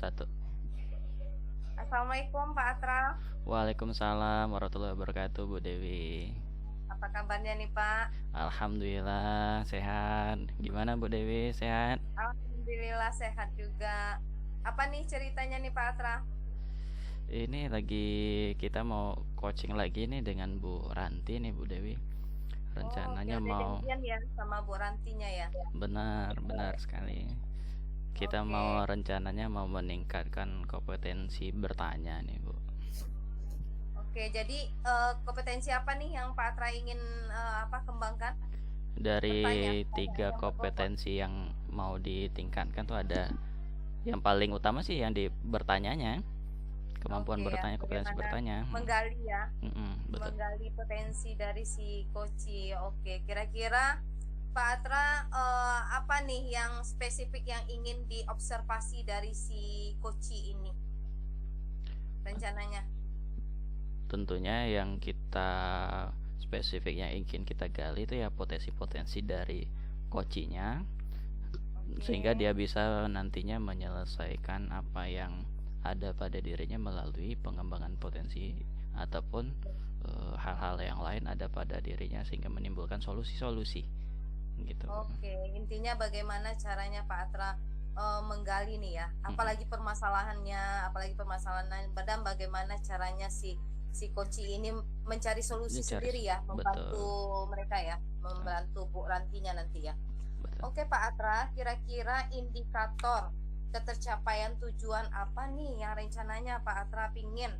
satu. Assalamualaikum Pak Atra. Waalaikumsalam warahmatullahi wabarakatuh, Bu Dewi. Apa kabarnya nih Pak? Alhamdulillah sehat. Gimana Bu Dewi, sehat? Alhamdulillah sehat juga. Apa nih ceritanya nih Pak Atra? Ini lagi kita mau coaching lagi nih dengan Bu Ranti nih, Bu Dewi. Oh, oke, Rencananya udah mau janjian ya sama Bu Rantinya ya. benar sekali. Kita mau Oke. rencananya mau meningkatkan kompetensi bertanya nih, Bu. Oke, jadi kompetensi apa nih yang Pak Atra ingin kembangkan? Bertanya. Dari Tanya tiga yang berpokok. kompetensi yang mau ditingkatkan tuh ada yang paling utama sih yang di bertanyanya, kemampuan Oke ya, bertanya, kompetensi bagaimana bertanya. menggali ya, Betul. menggali potensi dari si koci. Oke, kira-kira Pak Atra apa nih yang spesifik yang ingin diobservasi dari si koci ini rencananya? Tentunya yang kita spesifik yang ingin kita gali itu ya potensi-potensi dari kocinya, sehingga Oke. dia bisa nantinya menyelesaikan apa yang ada pada dirinya melalui pengembangan potensi ataupun hal-hal yang lain ada pada dirinya sehingga menimbulkan solusi-solusi gitu. Oke, intinya bagaimana caranya Pak Atra menggali nih ya, apalagi permasalahannya, dan bagaimana caranya si koci ini mencari solusi Mencari sendiri ya, membantu betul, mereka ya, membantu Bu Rantinya nanti ya. betul. Oke Pak Atra, kira-kira indikator ketercapaian tujuan apa nih yang rencananya Pak Atra pingin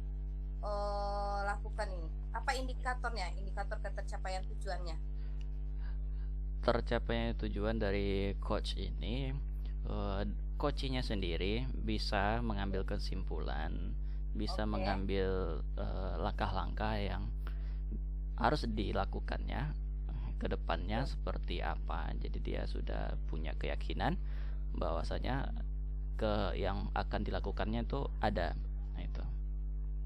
lakukan ini? Apa indikatornya? Indikator ketercapaian tujuannya? Tercapainya tujuan dari coach ini, coachnya sendiri bisa mengambil kesimpulan, bisa Oke. mengambil langkah-langkah yang harus dilakukannya ke depannya seperti apa. Jadi dia sudah punya keyakinan bahwasanya yang akan dilakukannya itu ada. Nah, itu.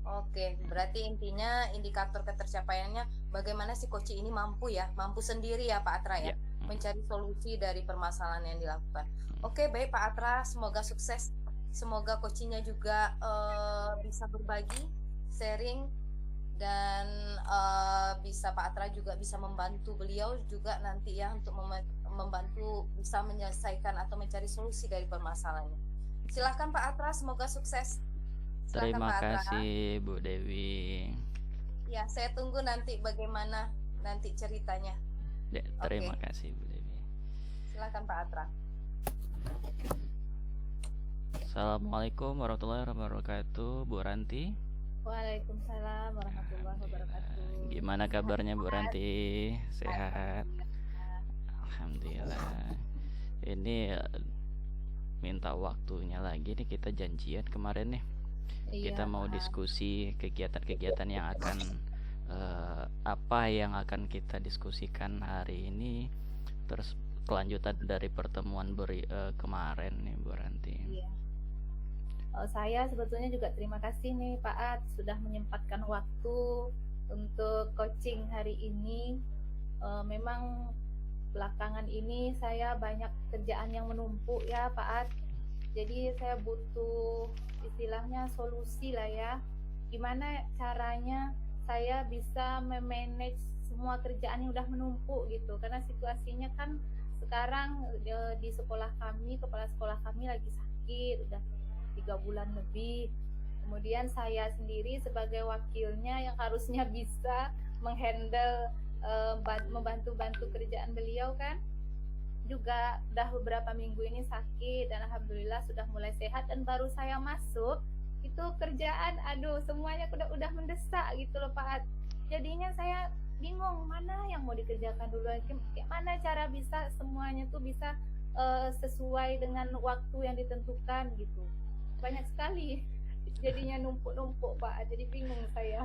Oke, berarti intinya indikator ketercapaiannya bagaimana si coach ini mampu sendiri ya Pak Atra ya, Ya. mencari solusi dari permasalahan yang dilakukan. Oke, baik Pak Atra, semoga sukses. Semoga coachnya juga bisa berbagi, sharing, dan bisa Pak Atra juga bisa membantu beliau juga nanti ya untuk membantu bisa menyelesaikan atau mencari solusi dari permasalahannya. Silahkan Pak Atra, semoga sukses. Silakan, Terima Pak Atra. kasih Bu Dewi. Ya, saya tunggu nanti bagaimana nanti ceritanya. Ya, terima kasih Bu Dewi. Silakan Pak Atra. Assalamualaikum warahmatullahi wabarakatuh, Bu Ranti. Waalaikumsalam warahmatullahi wabarakatuh. Gimana kabarnya Bu Ranti? Sehat? Alhamdulillah. Ini minta waktunya lagi nih, kita janjian kemarin nih. Kita mau diskusi kegiatan-kegiatan yang akan apa yang akan kita diskusikan hari ini, terus kelanjutan dari pertemuan kemarin nih Bu Ranti. Iya. Saya sebetulnya juga terima kasih nih Pak Ad sudah menyempatkan waktu untuk coaching hari ini. Memang belakangan ini saya banyak kerjaan yang menumpuk ya Pak Ad. Jadi saya butuh istilahnya solusi lah ya. Gimana caranya saya bisa memanage semua kerjaan yang udah menumpuk gitu. Karena situasinya kan sekarang di sekolah kami, kepala sekolah kami lagi sakit, udah 3 bulan lebih. Kemudian saya sendiri sebagai wakilnya yang harusnya bisa menghandle membantu-bantu kerjaan beliau kan juga udah beberapa minggu ini sakit dan alhamdulillah sudah mulai sehat, dan baru saya masuk itu kerjaan aduh semuanya udah mendesak gitu loh Pak. Jadinya saya bingung mana yang mau dikerjakan dulu, kayak mana cara bisa semuanya tuh bisa sesuai dengan waktu yang ditentukan gitu. Banyak sekali jadinya numpuk-numpuk Pak, jadi bingung saya.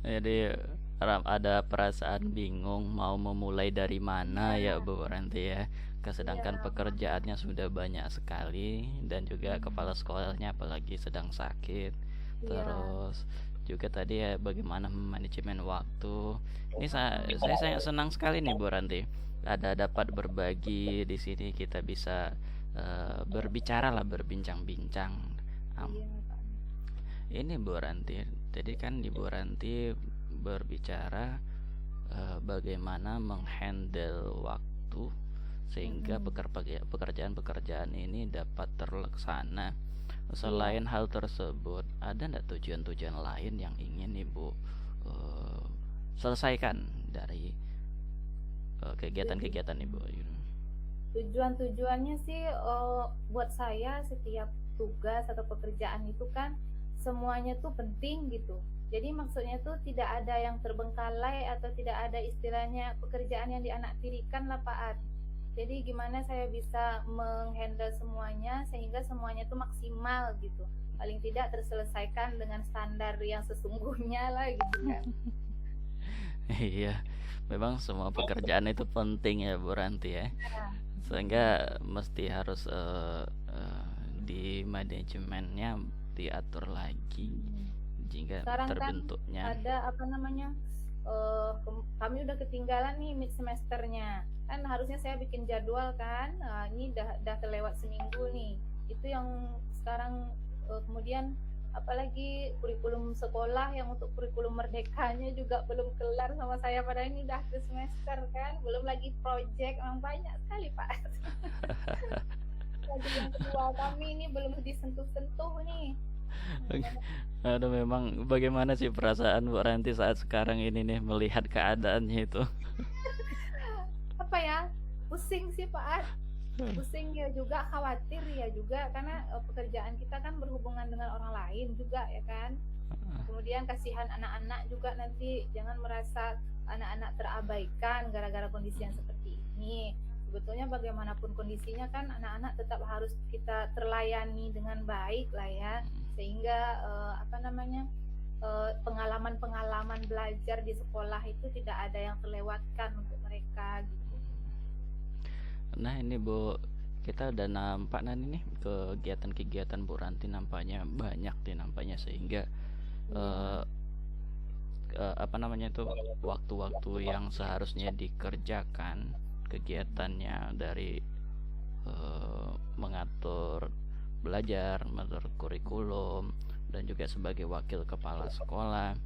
Jadi ada perasaan bingung mau memulai dari mana ya Bu Ranti ya. Sedangkan pekerjaannya sudah banyak sekali dan juga kepala sekolahnya apalagi sedang sakit. Terus juga tadi ya bagaimana manajemen waktu. Ini saya sangat senang sekali nih Bu Ranti. Ada dapat berbagi di sini, kita bisa berbicara lah, berbincang-bincang Am- Iya, Pak. Ini Bu Ranti, tadi kan Ibu Ranti berbicara bagaimana menghandle waktu sehingga Mm-mm. pekerjaan-pekerjaan ini dapat terlaksana. Selain hal tersebut, ada nggak tujuan-tujuan lain yang ingin Ibu eh, selesaikan dari kegiatan-kegiatan Ibu? Tujuan-tujuannya sih buat saya setiap tugas atau pekerjaan itu kan semuanya tuh penting gitu. Jadi maksudnya tuh tidak ada yang terbengkalai atau tidak ada istilahnya pekerjaan yang dianaktirikan lah Pak Ad. Jadi gimana saya bisa menghandle semuanya sehingga semuanya tuh maksimal gitu. Paling tidak terselesaikan dengan standar yang sesungguhnya lah gitu kan. Iya, memang semua pekerjaan itu penting ya Bu Ranti ya, sehingga mesti harus di manajemennya diatur lagi jika Sekarang kan terbentuknya. ada apa namanya kami udah ketinggalan nih mid semesternya kan harusnya saya bikin jadwal kan. Nah, ini udah kelewat seminggu nih itu yang sekarang kemudian apalagi kurikulum sekolah yang untuk kurikulum merdekanya juga belum kelar sama saya padahal ini udah ke semester kan belum lagi project memang banyak sekali Pak. Lagi yang kedua kami ini belum disentuh-sentuh nih. Aduh, memang bagaimana sih perasaan Bu Ranti saat sekarang ini nih melihat keadaannya itu? Apa ya pusing sih Pak Ad, pusing ya juga khawatir ya juga karena pekerjaan kita kan berhubungan dengan orang lain juga ya kan. Kemudian kasihan anak-anak juga nanti jangan merasa anak-anak terabaikan gara-gara kondisi yang seperti ini. Sebetulnya bagaimanapun kondisinya kan anak-anak tetap harus kita terlayani dengan baik lah ya sehingga apa namanya pengalaman-pengalaman belajar di sekolah itu tidak ada yang terlewatkan untuk mereka gitu. Nah ini Bu, kita udah nampak nih kegiatan-kegiatan Bu Ranti nampaknya banyak nih nampaknya sehingga eh, apa namanya itu waktu-waktu yang seharusnya dikerjakan kegiatannya dari mengatur belajar, mengatur kurikulum dan juga sebagai wakil kepala sekolah.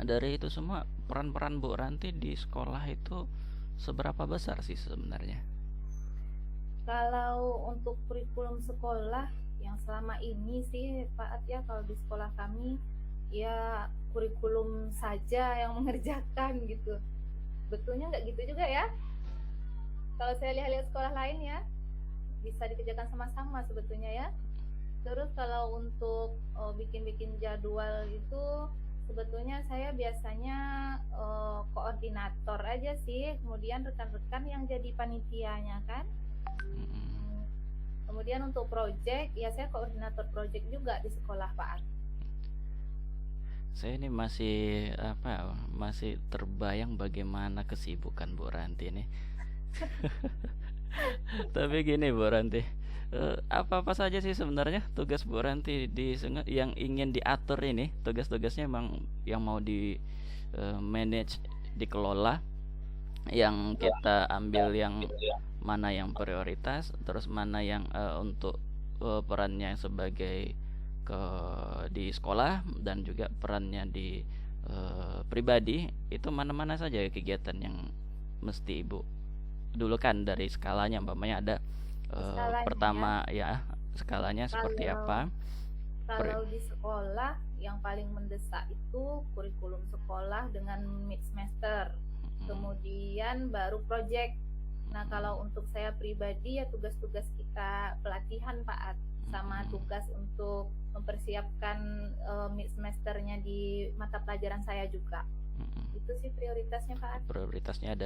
Dari itu semua peran-peran Bu Ranti di sekolah itu seberapa besar sih sebenarnya? Kalau untuk kurikulum sekolah yang selama ini sih Pak At ya kalau di sekolah kami ya kurikulum saja yang mengerjakan gitu. Betulnya nggak gitu juga ya. Kalau saya lihat-lihat sekolah lain ya bisa dikerjakan sama-sama sebetulnya ya. Terus kalau untuk bikin-bikin jadwal itu sebetulnya saya biasanya koordinator aja sih, kemudian rekan-rekan yang jadi panitianya kan. Kemudian untuk project, ya saya koordinator project juga di sekolah Pak Ar. Saya ini masih terbayang bagaimana kesibukan Bu Ranti ini. Tapi gini Bu Ranti, apa-apa saja sih sebenarnya tugas Bu Ranti di yang ingin diatur ini, tugas-tugasnya emang yang mau di manage, dikelola, yang kita ambil yang mana yang prioritas, terus mana yang untuk perannya sebagai di sekolah dan juga perannya di pribadi, itu mana-mana saja kegiatan yang mesti Ibu dulu kan dari skalanya umpamanya ada pertama ya skalanya seperti apa. Kalau di sekolah yang paling mendesak itu kurikulum sekolah dengan mid semester, kemudian baru project. Nah kalau untuk saya pribadi ya tugas-tugas kita pelatihan Pak At, sama tugas untuk mempersiapkan mid semesternya di mata pelajaran saya juga. Itu sih prioritasnya Pak At. Prioritasnya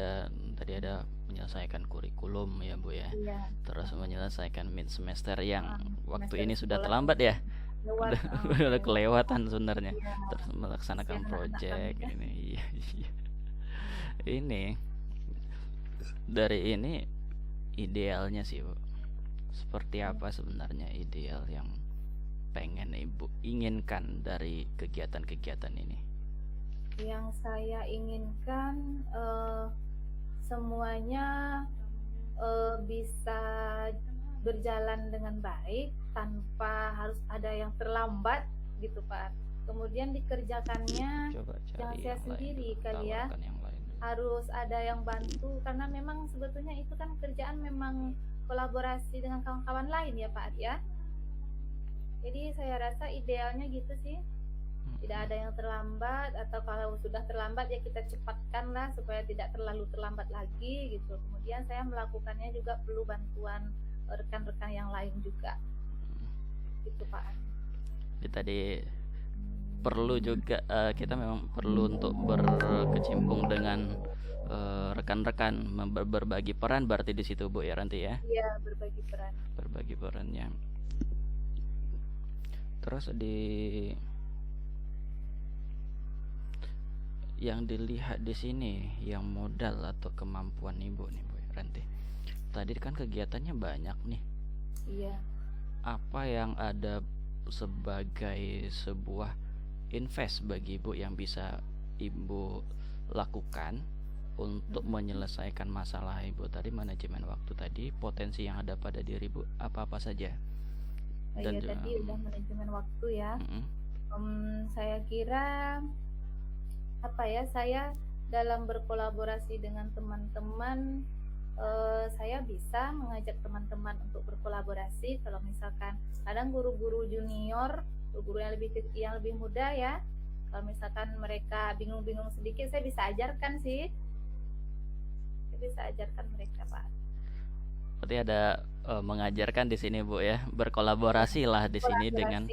tadi ada menyelesaikan kurikulum ya Bu ya. Iya. Terus menyelesaikan mid semester yang waktu semester ini sudah sekolah terlambat ya. udah kelewatan sebenarnya. Iya. Terus melaksanakan project ini. Iya. Ini dari ini idealnya sih Bu, seperti apa sebenarnya ideal yang pengen Ibu inginkan dari kegiatan-kegiatan ini? Yang saya inginkan semuanya bisa berjalan dengan baik, tanpa harus ada yang terlambat gitu Pak. Kemudian dikerjakannya Coba jangan cari saya yang lain sendiri dulu, kali ya, tawarkan yang lain dulu. harus ada yang bantu karena memang sebetulnya itu kan kerjaan memang kolaborasi dengan kawan-kawan lain ya Pak ya. Jadi saya rasa idealnya gitu sih, tidak ada yang terlambat, atau kalau sudah terlambat ya kita cepatkan lah supaya tidak terlalu terlambat lagi gitu. Kemudian saya melakukannya juga perlu bantuan rekan-rekan yang lain juga gitu Pak. Jadi tadi perlu juga kita memang perlu untuk berkecimpung dengan rekan-rekan, berbagi peran berarti di situ Bu ya Ranti ya. Iya, berbagi peran. Berbagi perannya. Terus yang dilihat di sini yang modal atau kemampuan Ibu nih Bu Ranti. Tadi kan kegiatannya banyak nih. Iya. Apa yang ada sebagai sebuah invest bagi Ibu yang bisa Ibu lakukan untuk menyelesaikan masalah Ibu tadi, manajemen waktu tadi, potensi yang ada pada diri Ibu apa-apa saja? Dan tadi udah manajemen waktu ya. Saya kira apa ya, saya dalam berkolaborasi dengan teman-teman, saya bisa mengajak teman-teman untuk berkolaborasi. Kalau misalkan kadang guru-guru junior, guru-guru yang lebih muda ya, kalau misalkan mereka bingung-bingung sedikit, saya bisa ajarkan sih. Saya bisa ajarkan mereka Pak. Berarti ada mengajarkan di sini Bu ya, berkolaborasi lah di sini dengan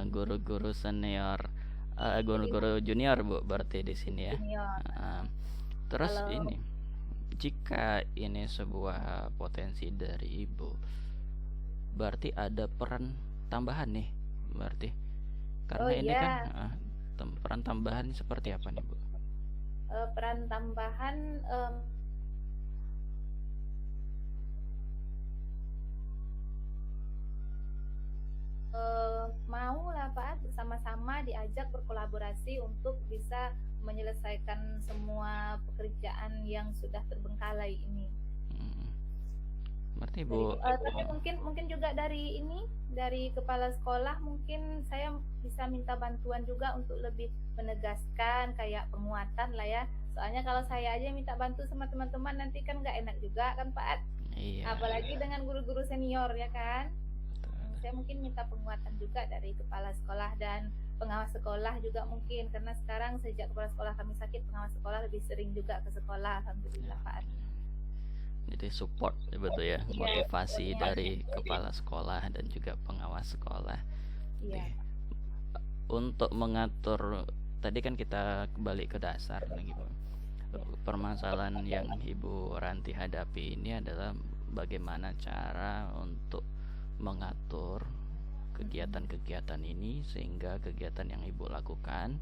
guru-guru senior, guru-guru junior Bu berarti di sini ya. Terus ini, jika ini sebuah potensi dari Ibu, berarti ada peran tambahan nih, berarti karena ini kan peran tambahan seperti apa nih Bu? Peran tambahan mau lah Pak, bersama-sama diajak berkolaborasi untuk bisa menyelesaikan semua pekerjaan yang sudah terbengkalai ini. Berarti Bu, tapi mungkin juga dari kepala sekolah, mungkin saya bisa minta bantuan juga untuk lebih menegaskan kayak penguatan lah ya. Soalnya kalau saya aja minta bantu sama teman-teman nanti kan nggak enak juga kan Pak. Iya. Apalagi dengan guru-guru senior ya kan. Saya mungkin minta penguatan juga dari kepala sekolah dan pengawas sekolah juga mungkin, karena sekarang sejak kepala sekolah kami sakit, pengawas sekolah lebih sering juga ke sekolah, alhamdulillah Pak. Jadi support betul ya, motivasi dari kepala sekolah dan juga pengawas sekolah. Iya. Untuk mengatur, tadi kan kita balik ke dasar lagi Bu. Permasalahan yang Ibu Ranti hadapi ini adalah bagaimana cara untuk mengatur kegiatan-kegiatan ini sehingga kegiatan yang Ibu lakukan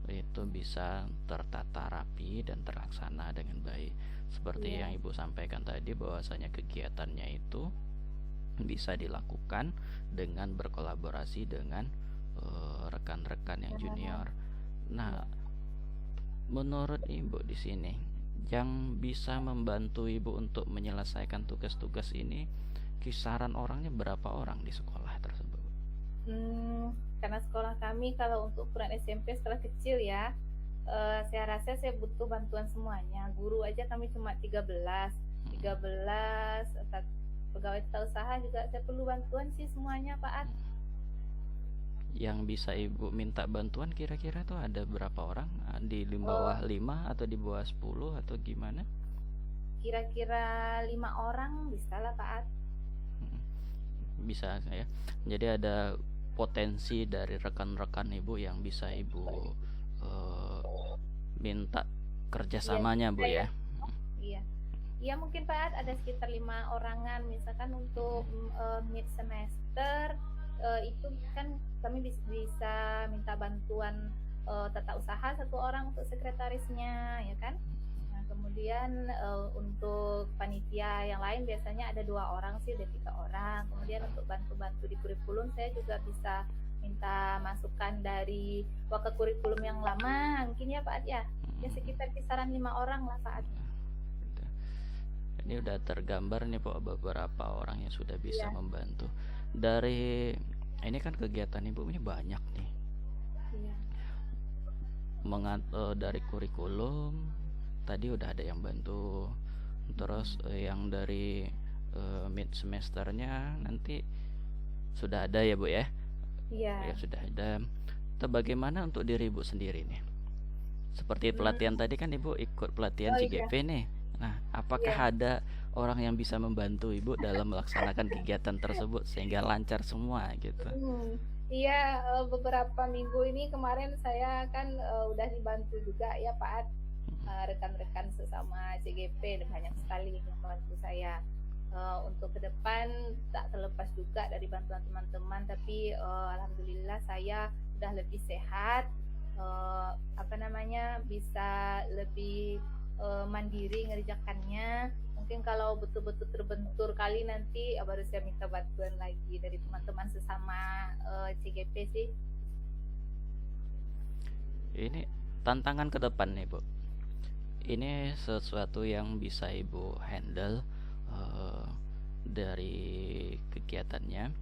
itu bisa tertata rapi dan terlaksana dengan baik. Seperti yang Ibu sampaikan tadi, bahwasanya kegiatannya itu bisa dilakukan dengan berkolaborasi dengan rekan-rekan yang junior. Nah, menurut Ibu di sini yang bisa membantu Ibu untuk menyelesaikan tugas-tugas ini, kisaran orangnya berapa orang di sekolah tersebut? Karena sekolah kami kalau untuk ukuran SMP sekolah kecil ya, saya rasa saya butuh bantuan semuanya. Guru aja kami cuma 13 pegawai tata usaha juga saya perlu bantuan sih semuanya Pak Ad. Yang bisa Ibu minta bantuan kira-kira tuh ada berapa orang? Di bawah 5 atau di bawah 10 atau gimana? Kira-kira 5 orang bisa lah Pak Ad. Bisa ya. Jadi ada potensi dari rekan-rekan Ibu yang bisa Ibu minta kerjasamanya Bu ya. Iya mungkin Pak Ad ada sekitar 5 orangan, misalkan untuk mid semester itu kan kami bisa minta bantuan tata usaha 1 orang untuk sekretarisnya ya kan. Nah, kemudian untuk panitia yang lain biasanya ada 2 orang sih, ada 3 orang. Kemudian untuk bantu-bantu di kurikulum saya juga bisa minta masukan dari wakil kurikulum yang lama mungkin ya Pak Ad ya. Ya sekitar kisaran 5 orang lah Pak Ad. Ini udah tergambar nih Pak beberapa orang yang sudah bisa membantu. Dari ini kan kegiatan ibu ini banyak nih, Iya. dari kurikulum tadi udah ada yang bantu, terus yang dari mid semesternya nanti sudah ada ya bu ya? Iya. Ya sudah ada. Terus bagaimana untuk diri ibu sendiri nih? Seperti pelatihan tadi kan ibu ikut pelatihan Oh iya, CGP nih. Nah, apakah iya. ada orang yang bisa membantu ibu dalam melaksanakan kegiatan tersebut sehingga lancar semua gitu? Iya, beberapa minggu ini kemarin saya kan udah dibantu juga ya Pak Ad, rekan-rekan sesama CGP banyak sekali yang membantu saya. Untuk ke depan tak terlepas juga dari bantuan teman-teman, tapi alhamdulillah saya udah lebih sehat, bisa lebih mandiri ngerjakannya. Mungkin kalau betul-betul terbentur kali nanti baru saya minta bantuan lagi dari teman-teman sesama CGP sih. Ini tantangan ke depan nih bu. Ini sesuatu yang bisa ibu handle dari kegiatannya.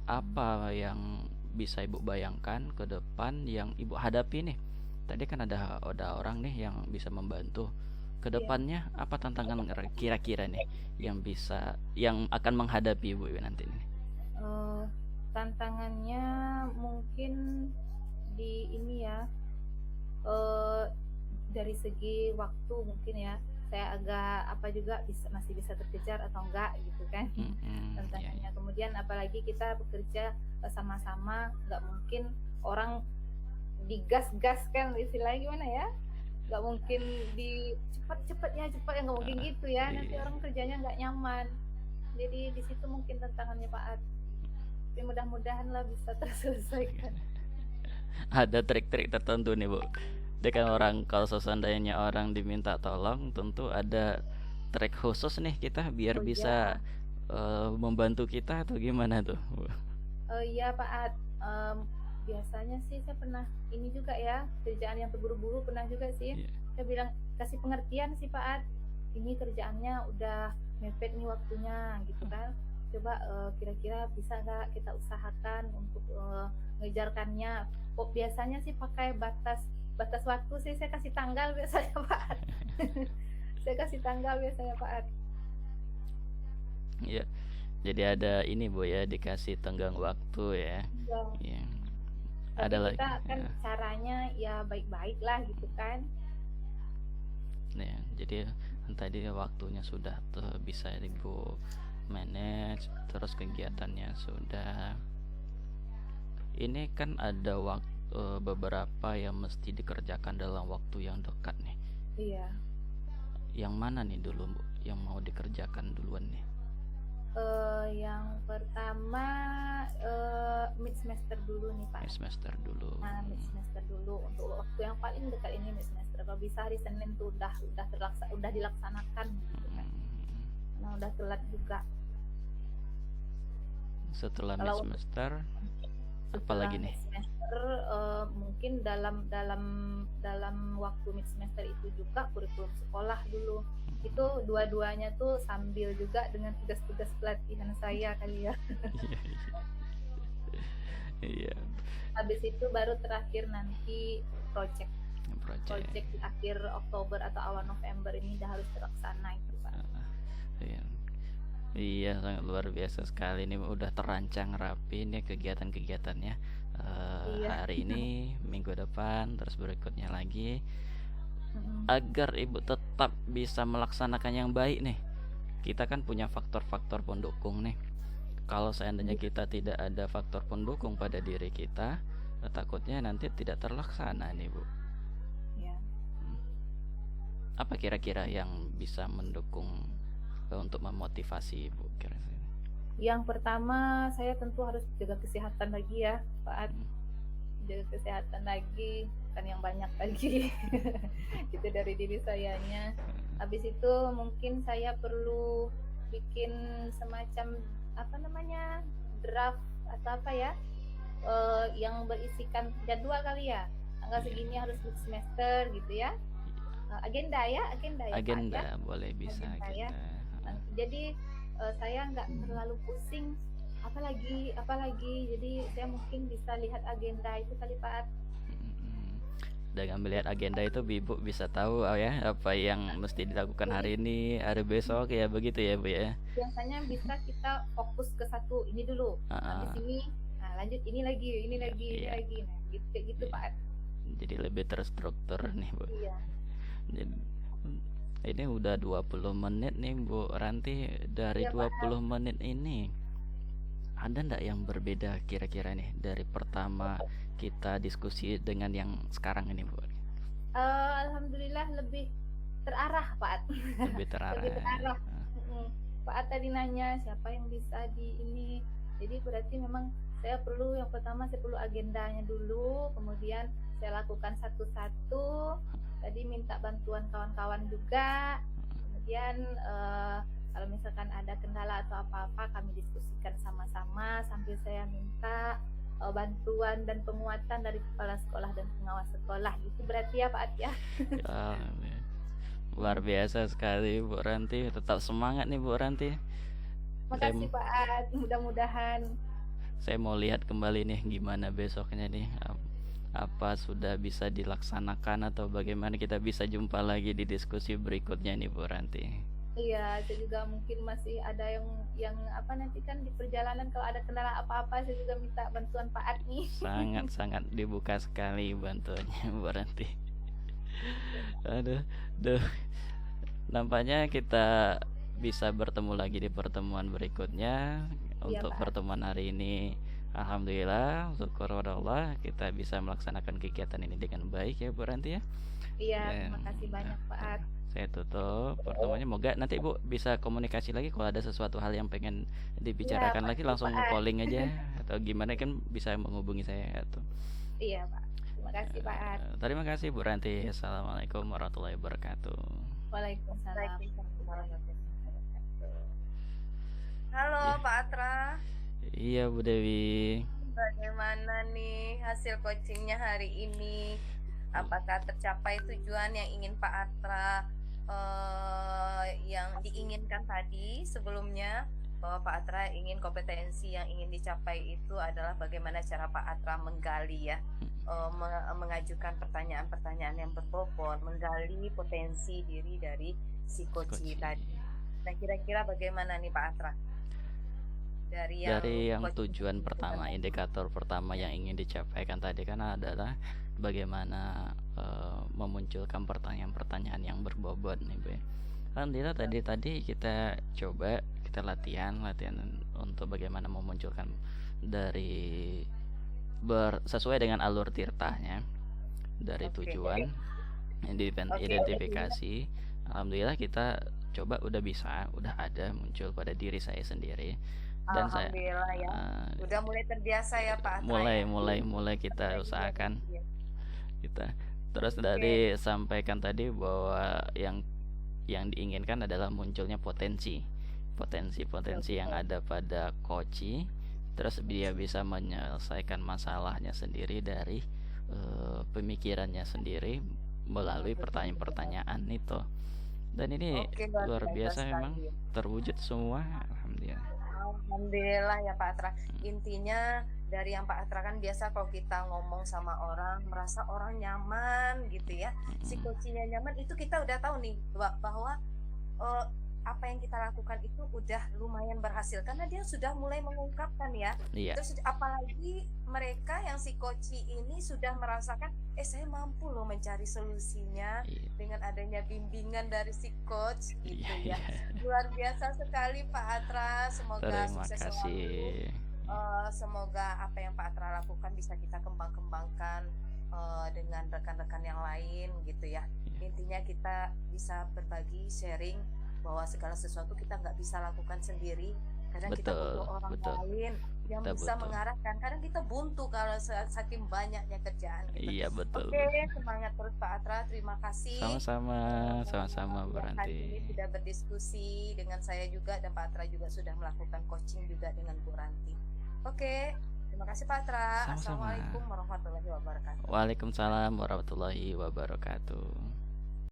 Apa yang bisa ibu bayangkan ke depan yang ibu hadapi nih? Tadi kan ada orang nih yang bisa membantu. Kedepannya apa tantangan kira-kira nih yang akan menghadapi ibu nanti nih? Tantangannya mungkin di ini ya, dari segi waktu mungkin ya, saya agak masih bisa terkejar atau enggak gitu kan. Tantangannya. Kemudian apalagi kita bekerja sama-sama, nggak mungkin orang digas-gas kan, istilahnya gimana ya, nggak mungkin di cepat ya nggak mungkin gitu ya, nanti orang kerjanya nggak nyaman. Jadi di situ mungkin tantangannya Pak Ad, tapi mudah-mudahan lah bisa terselesaikan. Ada trik-trik tertentu nih bu. Dia kan orang, kalau seandainya orang diminta tolong tentu ada trik khusus nih kita biar bisa membantu kita atau gimana tuh bu? Iya Pak Ad, biasanya sih saya pernah ini juga ya, kerjaan yang terburu-buru pernah juga sih. Saya bilang kasih pengertian sih Pak Ad, ini kerjaannya udah mepet nih waktunya gitu kan, coba kira-kira bisa nggak kita usahakan untuk ngejarkannya. Biasanya sih pakai batas waktu sih, saya kasih tanggal biasanya Pak Ad. Saya kasih tanggal biasanya Pak Ad. Iya, jadi ada ini bu ya, dikasih tenggang waktu ya. Iya. Tapi ada kita lagi kan caranya ya baik-baik lah gitu kan. Ya, jadi tadi waktunya sudah bisa ibu manage, terus kegiatannya sudah. Ini kan ada beberapa yang mesti dikerjakan dalam waktu yang dekat nih. Iya. Yang mana nih dulu bu, yang mau dikerjakan duluan nih? Yang pertama mid semester dulu nih Pak. Mid semester dulu. Nah, mid semester dulu untuk waktu yang paling dekat ini mid semester. Kalau bisa hari Senin tuh udah dilaksanakan gitu kan. Nah, udah telat juga. Setelah mid semester apa lagi nih? Semester mungkin dalam waktu mid semester itu juga kurikulum sekolah dulu. Itu dua-duanya tuh sambil juga dengan tugas-tugas pelatihan saya kali ya. Iya. Habis itu baru terakhir nanti project di akhir Oktober atau awal November ini udah harus terlaksana itu Pak. Iya, sangat luar biasa sekali. Ini udah terancang rapi nih kegiatan-kegiatannya. Hari ini, minggu depan, terus berikutnya lagi. Agar ibu tetap bisa melaksanakan yang baik nih, kita kan punya faktor-faktor pendukung nih. Kalau seandainya kita tidak ada faktor pendukung pada diri kita, takutnya nanti tidak terlaksana nih bu. Apa kira-kira yang bisa mendukung untuk memotivasi ibu kira-kira? Yang pertama, saya tentu harus jaga kesehatan lagi ya Pak Ad. Jaga kesehatan lagi, kan yang banyak lagi. Itu dari diri sayanya. Habis itu mungkin saya perlu bikin semacam draft atau apa ya, yang berisikan jadwal kali ya, tanggal segini harus semester gitu ya. Agenda Pak, ya? Boleh bisa agenda, kita. Ya. Jadi saya nggak terlalu pusing apalagi. Jadi saya mungkin bisa lihat agenda itu kali Pak At. Dengan melihat agenda itu Ibu bisa tahu ya apa yang mesti dilakukan hari ini, hari besok ya, begitu ya Bu ya. Biasanya bisa kita fokus ke satu ini dulu, habis ini lanjut ini lagi. Nah gitu kayak gitu Pak At. Jadi lebih terstruktur nih Bu. Iya. Ini udah 20 menit nih Bu Ranti. Dari 20 menit ini ada ndak yang berbeda kira-kira nih dari pertama kita diskusi dengan yang sekarang ini Bu? Alhamdulillah lebih terarah Pak At. Lebih terarah. Pak At tadi nanya siapa yang bisa di ini. Jadi berarti memang yang pertama saya perlu agendanya dulu, kemudian saya lakukan satu-satu. Tadi minta bantuan kawan-kawan juga. Kemudian kalau misalkan ada kendala atau apa-apa kami diskusikan sama-sama sambil saya minta bantuan dan penguatan dari kepala sekolah dan pengawas sekolah. Itu berarti ya Pak At ya. Luar biasa sekali Bu Ranti. Tetap semangat nih Bu Ranti. Makasih Pak At. Mudah-mudahan saya mau lihat kembali nih gimana besoknya nih, apa sudah bisa dilaksanakan atau bagaimana kita bisa jumpa lagi di diskusi berikutnya nih Bu Ranti. Iya, saya juga mungkin masih ada yang apa nanti kan di perjalanan kalau ada kendala apa-apa saya juga minta bantuan Pak At nih. Sangat dibuka sekali bantuannya Bu Ranti. Aduh. Nampaknya kita bisa bertemu lagi di pertemuan berikutnya. Untuk pertemuan hari ini alhamdulillah, syukur Allah kita bisa melaksanakan kegiatan ini dengan baik ya Bu Ranti ya. Iya, terima kasih banyak Pak At. Saya tutup pertemuannya. Moga nanti Bu bisa komunikasi lagi kalau ada sesuatu hal yang pengen dibicarakan lagi langsung calling aja atau gimana kan bisa menghubungi saya atau. Iya Pak. Terima kasih Pak At. Terima kasih Bu Ranti. Assalamualaikum warahmatullahi wabarakatuh. Waalaikumsalam. Halo Pak Atra. Iya Bu Dewi. Bagaimana nih hasil coachingnya hari ini? Apakah tercapai tujuan yang ingin Pak Atra yang diinginkan tadi sebelumnya, bahwa Pak Atra ingin kompetensi yang ingin dicapai itu adalah bagaimana cara Pak Atra menggali ya, mengajukan pertanyaan-pertanyaan yang berbobot, menggali potensi diri dari si coach tadi. Nah kira-kira bagaimana nih Pak Atra? Dari yang tujuan pertama, indikator pertama yang ingin dicapai kan tadi kan adalah bagaimana memunculkan pertanyaan-pertanyaan yang berbobot nih Bu. Alhamdulillah tadi kita coba kita latihan untuk bagaimana memunculkan dari sesuai dengan alur tirtahnya dari tujuan identifikasi. Alhamdulillah kita coba udah ada muncul pada diri saya sendiri. Dan alhamdulillah ya. Udah mulai terbiasa ya Pak Atra. Mulai kita usahakan. Kita terus dari sampaikan tadi bahwa yang diinginkan adalah munculnya potensi yang ada pada coach, terus dia bisa menyelesaikan masalahnya sendiri dari pemikirannya sendiri melalui pertanyaan-pertanyaan itu. Dan ini luar biasa memang terwujud semua. Alhamdulillah ya Pak Atra. Intinya dari yang Pak Atra kan biasa kalau kita ngomong sama orang merasa orang nyaman gitu ya, si coachnya nyaman, itu kita udah tahu nih bahwa apa yang kita lakukan itu udah lumayan berhasil karena dia sudah mulai mengungkapkan ya. Terus apalagi mereka yang si coach ini sudah merasakan saya mampu loh mencari solusinya dengan adanya bimbingan dari si coach gitu ya. Luar biasa sekali Pak Atra, semoga sukses selalu. Semoga apa yang Pak Atra lakukan bisa kita kembangkan dengan rekan-rekan yang lain gitu ya. Intinya kita bisa berbagi, sharing bahwa segala sesuatu kita nggak bisa lakukan sendiri. Kadang kita butuh orang lain yang bisa mengarahkan. Kadang kita buntu kalau saking banyaknya kerjaan gitu. Iya betul. Oke, semangat terus Pak Atra. Terima kasih. Sama-sama Bu Ranti. Hari ini sudah berdiskusi dengan saya juga, dan Pak Atra juga sudah melakukan coaching juga dengan Bu Ranti. Oke, terima kasih Pak Atra. Assalamualaikum warahmatullahi wabarakatuh. Waalaikumsalam warahmatullahi wabarakatuh.